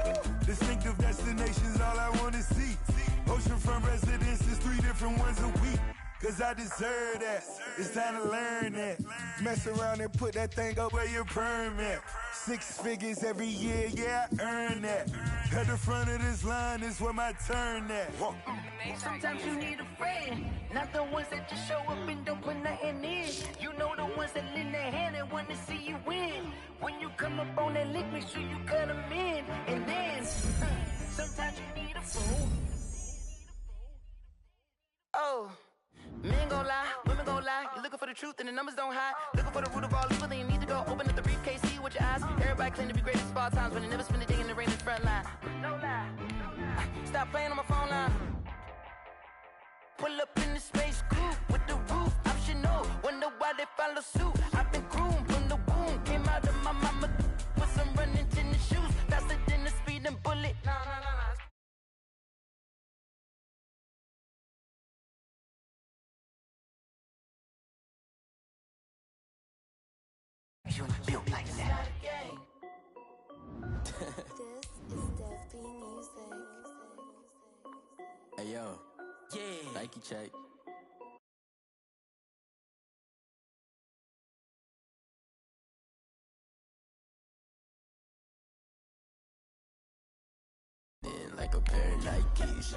Distinctive destinations, all I want to see. Oceanfront residences, 3 different ones a week. Cause I deserve that, it's time to learn that. Mess around and put that thing up where your permit. 6 figures every year, yeah, I earn that. At the front of this line is where my turn at. Sometimes you need a friend, not the ones that just show up and don't put nothing in. You know the ones that lend their hand and want to see you win. When you come up on that lick, make sure you cut them in. And then, sometimes you need a fool. Oh. Men gon' lie, women gon' lie. You're looking for the truth and the numbers don't hide. Looking for the root of all evil, then you need to go open up the briefcase, see with your eyes. Everybody claim to be great at small times, but they never spend a day in the rain in the front line. No lie. Stop playing on my phone line. Pull up in the space coupe with the roof optional. Wonder why they follow suit. I've been groomed from the womb. Came out of my mama with some running tennis shoes. Faster than the speeding bullet. No. You built like that. This is Dev B Music. Hey, yo. Yeah. Nike check. Like a pair of Nikes.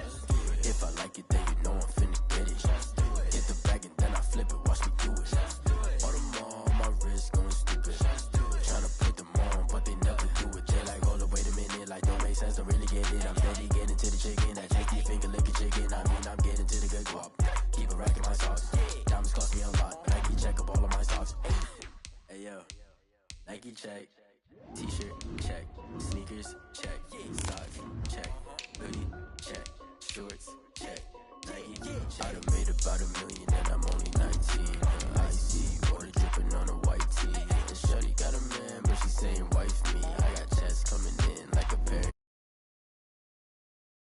If I like it, then you know I'm finna get it. Get the bag and then I flip it, watch me do it. All them on my wrist going stupid. Tryna put them on, but they never do it. They like, hold up, wait a minute, like don't make sense, don't really get it. I'm steady getting to the chicken, that tasty finger licking chicken. I mean, I'm getting to the good guap. Keep a rack in my socks. Diamonds cost me a lot. Nike check up all of my socks. Hey yo, Nike check. T-shirt, check. Sneakers, check. Socks, check. Hoodie, check. Shorts, check. Nike, I done made about $1 million and I'm only 19.